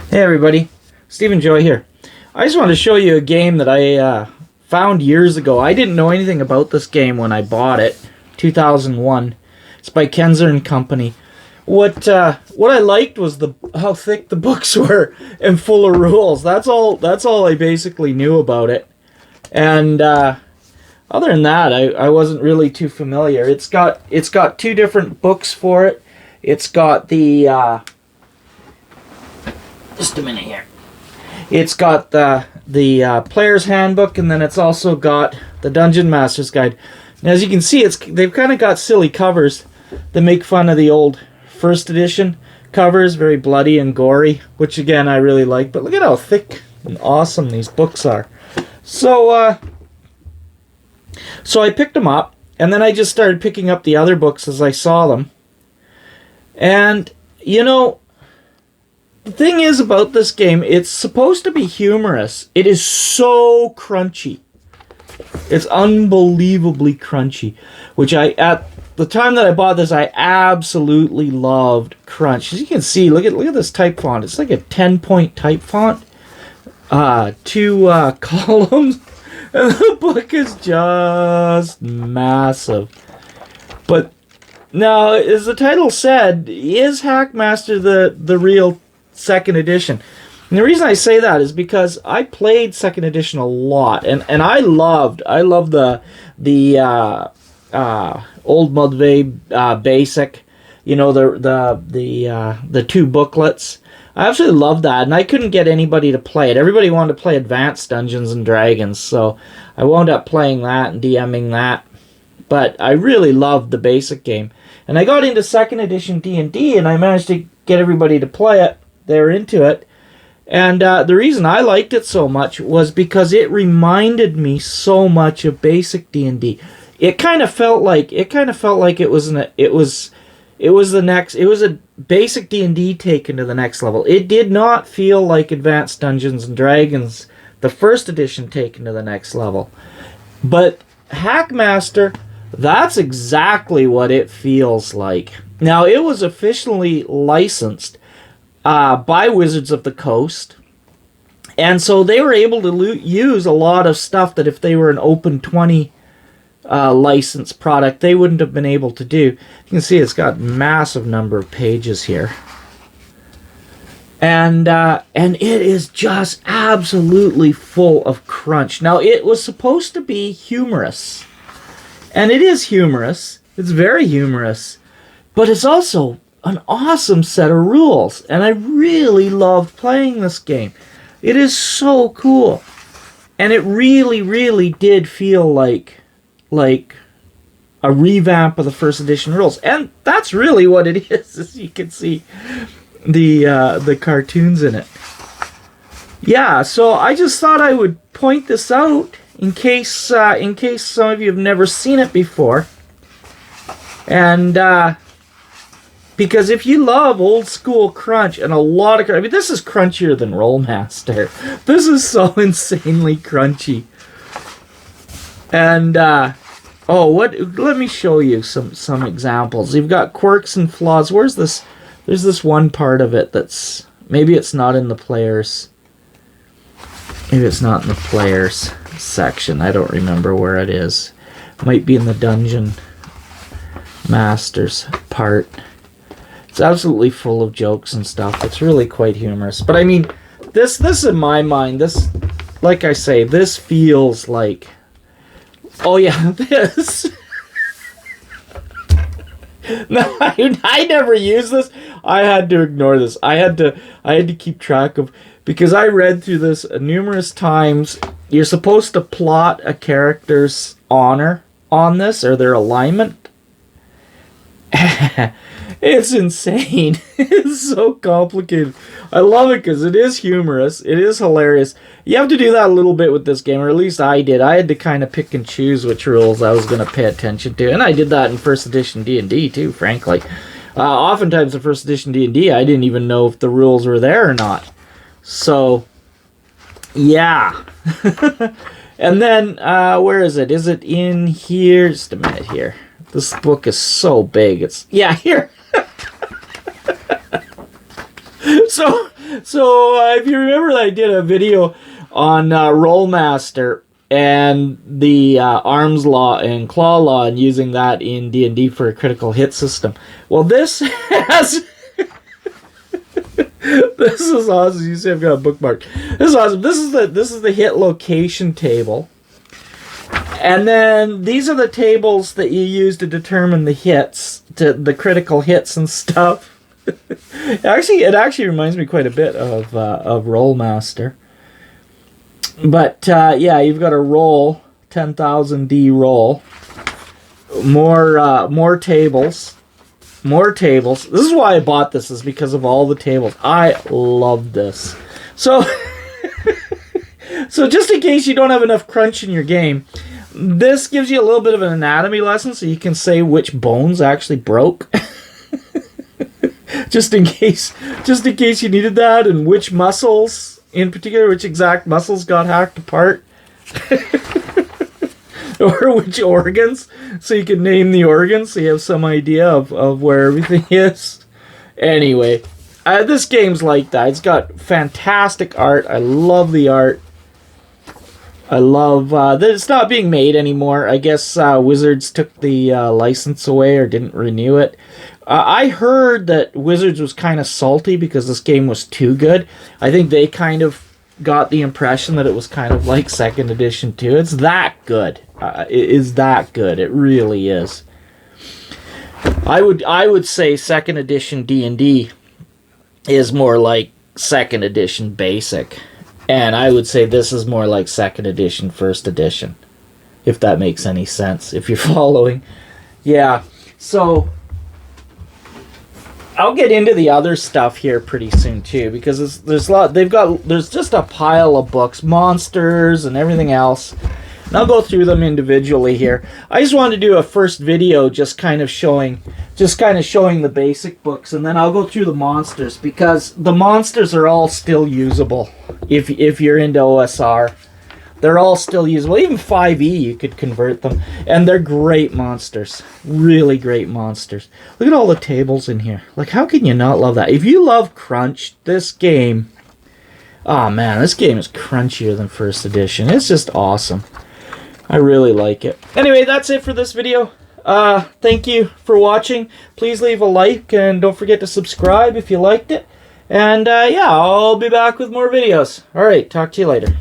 Hey everybody, Stephen Joy here. I just wanted to show you a game that I found years ago. I didn't know anything about this game when I bought it, 2001. It's by Kenzer and Company. What I liked was how thick the books were and full of rules. That's all I basically knew about it. And other than that, I wasn't really too familiar. It's got two different books for it. It's got the just a minute here. It's got the player's handbook, and then it's also got the Dungeon Master's Guide. And as you can see, they've kind of got silly covers that make fun of the old first edition covers, very bloody and gory, which again I really like. But look at how thick and awesome these books are. So I picked them up, and then I just started picking up the other books as I saw them. And you know, the thing is about this game, it's supposed to be humorous. It is so crunchy. It's unbelievably crunchy, which at the time that I bought this, I absolutely loved crunch. As you can see, look at this type font. It's like a 10-point type font. Two columns. And the book is just massive. But now, as the title said, is Hackmaster the real second edition? And the reason I say that is because I played second edition a lot, and I loved the old Modve basic, you know, the two booklets. I absolutely loved that, and I couldn't get anybody to play it. Everybody wanted to play Advanced Dungeons and Dragons, so I wound up playing that and DMing that. But I really loved the basic game, and I got into second edition D&D, and I managed to get everybody to play it. They're into it. And the reason I liked it so much was because it reminded me so much of basic D&D. It kind of felt like it was a basic D&D taken to the next level. It did not feel like Advanced Dungeons and Dragons, the first edition, taken to the next level. But Hackmaster, that's exactly what it feels like. Now, it was officially licensed by Wizards of the Coast, and so they were able to use a lot of stuff that if they were an Open 20 license product, they wouldn't have been able to do. You can see it's got a massive number of pages here, and it is just absolutely full of crunch. Now, it was supposed to be humorous, and it is humorous. It's very humorous, but it's also an awesome set of rules, and I really loved playing this game. It is so cool, and it really, really did feel like a revamp of the first edition rules, and that's really what it is. As you can see, the cartoons in it. Yeah, so I just thought I would point this out in case some of you have never seen it before, and because if you love old school crunch and a lot of... I mean, this is crunchier than Rollmaster. This is so insanely crunchy. And, let me show you some examples. You've got quirks and flaws. Where's this? There's this one part of it that's... Maybe it's not in the players... Maybe it's not in the players section. I don't remember where it is. It might be in the Dungeon Masters part. It's absolutely full of jokes and stuff. It's really quite humorous. But I mean, this in my mind, this, like I say, this feels like... Oh yeah, this... No, I never used this. I had to ignore this. I had to keep track of... Because I read through this numerous times. You're supposed to plot a character's honor on this, or their alignment. It's insane. It's so complicated. I love it because it is humorous. It is hilarious. You have to do that a little bit with this game, or at least I did. I had to kind of pick and choose which rules I was going to pay attention to. And I did that in first edition D&D too, frankly. Oftentimes in first edition D&D, I didn't even know if the rules were there or not. So, yeah. And then, where is it? Is it in here? Just a minute here. This book is so big. It's... Yeah, here. So if you remember, I did a video on Rollmaster and the arms law and claw law and using that in D&D for a critical hit system. Well, this has... This is awesome. You see I've got a bookmark. This is awesome. This is the hit location table. And then these are the tables that you use to determine the hits, the critical hits and stuff. It actually reminds me quite a bit of Rollmaster. But yeah, you've got a roll, 10,000 D roll. More tables. More tables. This is why I bought this, is because of all the tables. I love this. So, so just in case you don't have enough crunch in your game, this gives you a little bit of an anatomy lesson, so you can say which bones actually broke. just in case you needed that, and which muscles, in particular, which exact muscles got hacked apart. Or which organs, so you can name the organs, so you have some idea of where everything is. Anyway, this game's like that. It's got fantastic art. I love the art. I love that it's not being made anymore. I guess Wizards took the license away or didn't renew it. I heard that Wizards was kind of salty because this game was too good. I think they kind of got the impression that it was kind of like 2nd edition too. It's that good. It is that good. It really is. I would say 2nd edition D&D is more like 2nd edition basic, and I would say this is more like 2nd edition 1st edition, if that makes any sense, if you're following. Yeah, so I'll get into the other stuff here pretty soon too, because there's a lot. There's just a pile of books, monsters and everything else. And I'll go through them individually here. I just wanted to do a first video just kind of showing the basic books, and then I'll go through the monsters, because the monsters are all still usable if you're into OSR. They're all still usable. Even 5e, you could convert them. And they're great monsters. Really great monsters. Look at all the tables in here. Like, how can you not love that? If you love crunch, this game... Oh, man, this game is crunchier than 1st edition. It's just awesome. I really like it. Anyway, that's it for this video. Thank you for watching. Please leave a like, and don't forget to subscribe if you liked it. And, yeah, I'll be back with more videos. Alright, talk to you later.